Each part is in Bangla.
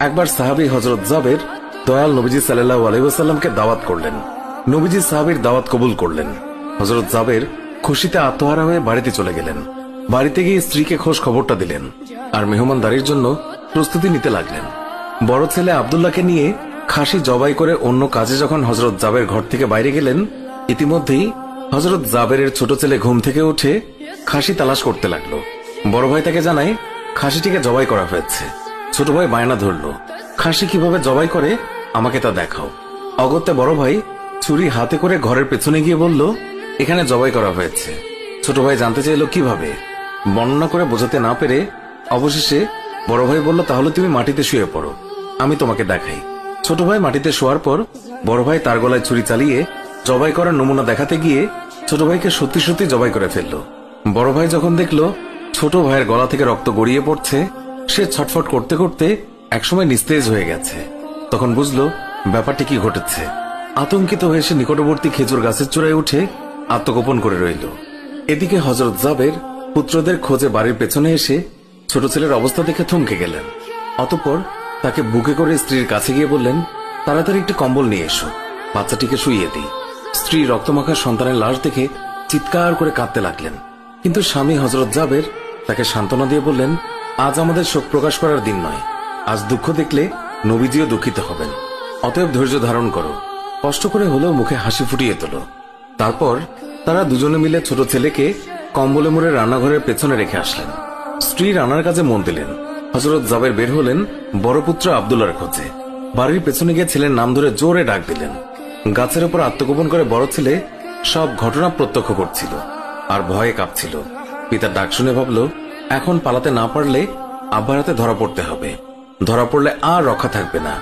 একবার সাহাবী হযরত জাবের দয়াল নবীজি সাল্লাল্লাহু আলাইহি ওয়াসাল্লামকে দাওয়াত করলেন। নবীজি সাহাবীর দাওয়াত কবুল করলেন। হযরত জাবের খুশিতে আত্মহারা হয়ে বাড়িতে চলে গেলেন। বাড়িতে গিয়ে স্ত্রীকে খোঁজ খবরটা দিলেন আর মেহমানদারির জন্য প্রস্তুতি নিতে লাগলেন। বড় ছেলে আব্দুল্লাহকে নিয়ে খাসি জবাই করে অন্য কাজে যখন হযরত জাবের ঘর থেকে বাইরে গেলেন, ইতিমধ্যেই হযরত জাবেরের ছোট ছেলে ঘুম থেকে উঠে খাসি তালাশ করতে লাগলো। বড় ভাই তাকে জানায় খাসিটিকে জবাই করা হয়েছে। ছোট ভাই বায়না ধরল, খাসি কিভাবে জবাই করে আমাকে তা দেখাও। অগত্যা বড় ভাই ছুরি হাতে করে ঘরের পেছনে গিয়ে বলল, এখানে জবাই করা হয়েছে। ছোট ভাই জানতে চাইল কিভাবে। বর্ণনা করে বোঝাতে না পেরে অবশেষে বড় ভাই বলল, তাহলে তুমি মাটিতে শুয়ে পড়ো, আমি তোমাকে দেখাই। ছোট ভাই মাটিতে শোয়ার পর বড় ভাই তার গলায় ছুরি চালিয়ে জবাই করার নমুনা দেখাতে গিয়ে ছোট ভাইকে সত্যি সত্যি জবাই করে ফেলল। বড় ভাই যখন দেখল ছোট ভাইয়ের গলা থেকে রক্ত গড়িয়ে পড়ছে, সে ছটফট করতে করতে একসময় নিস্তেজ হয়ে গেছে। তখন বুঝলো ব্যাপারটি কি ঘটেছে। আতঙ্কিত হয়ে সে নিকটবর্তী খেজুর গাছের চূড়ায় উঠে আত্মগোপন করে রইল। এদিকে হযরত জাবের পুত্রদের খোঁজে বাড়ির পেছনে এসে ছোট ছেলের অবস্থা দেখে থমকে গেলেন। অতঃপর তাকে বুকে করে স্ত্রীর কাছে গিয়ে বললেন, তাড়াতাড়ি একটি কম্বল নিয়ে এসো, বাচ্চাটিকে শুইয়ে দিই। স্ত্রী রক্তমাখা সন্তানের লাশ দেখে চিৎকার করে কাঁদতে লাগলেন। কিন্তু স্বামী হযরত জাবের তাকে সান্ত্বনা দিয়ে বললেন, আজ আমাদের শোক প্রকাশ করার দিন নয়, আজ দুঃখ দেখলে নবীজিও দুঃখিত হবেন। অতএব ধৈর্য ধারণ করো, কষ্ট করে হলেও মুখে হাসি ফুটিয়ে তোলো। তারপর তারা দুজনে মিলে ছোট ছেলেকে কম্বলে মুড়ে রান্নাঘরের পেছনে রেখে আসলেন। স্ত্রী রান্নার কাজে মন দিলেন। হযরত জাবের বের হলেন বড় পুত্র আব্দুল্লাহর খোঁজে। বাড়ির পেছনে গিয়ে ছেলের নাম ধরে জোরে ডাক দিলেন। গাছের উপর আত্মগোপন করে বড় ছেলে সব ঘটনা প্রত্যক্ষ করছিল আর ভয়ে কাঁপছিল। পিতার ডাক শুনে ভাবল, এখন পালাতে না পারলে আব্বার হাতে ধরা পড়তে হবে। ধরা পড়লে আর রক্ষা থাকবে না।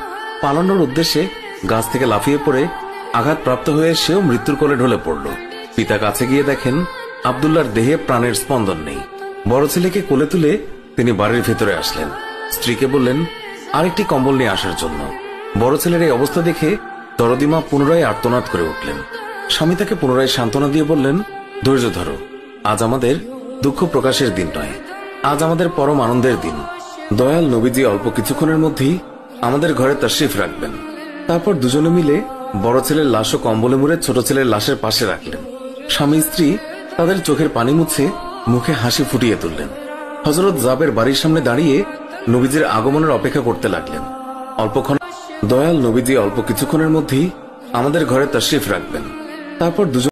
পালানোর উদ্দেশ্যে গাছ থেকে লাফিয়ে পড়ে আঘাতপ্রাপ্ত হয়ে সেও মৃত্যুর কোলে ঢলে পড়ল। পিতা কাছে গিয়ে দেখেন আব্দুল্লাহর দেহে প্রাণের স্পন্দন নেই। বড় ছেলেকে কোলে তুলে তিনি বাড়ির ভেতরে আসলেন। স্ত্রীকে বললেন আরেকটি কম্বল নিয়ে আসার জন্য। বড় ছেলের এই অবস্থা দেখে দরদিমা পুনরায় আর্তনাদ করে উঠলেন। স্বামী তাকে পুনরায় সান্ত্বনা দিয়ে বললেন, ধৈর্য ধরো, আজ আমাদের দুঃখ প্রকাশের দিন নয়, আজ আমাদের পরম আনন্দের দিন। দয়াল নবীজি অল্প কিছুক্ষণের মধ্যেই আমাদের ঘরে তাশরিফ রাখবেন। তারপর দুজনে মিলে বড় ছেলের লাশ ও কম্বলে মুড়ে ছোট ছেলের লাশের পাশে রাখলেন। স্বামী স্ত্রী তাদের চোখের পানি মুছে মুখে হাসি ফুটিয়ে তুললেন। হযরত জাবের বাড়ির সামনে দাঁড়িয়ে নবীজির আগমনের অপেক্ষা করতে লাগলেন। দয়াল নবীজি অল্প কিছুক্ষণের মধ্যেই আমাদের ঘরে তাশরিফ রাখবেন। তারপর দুজন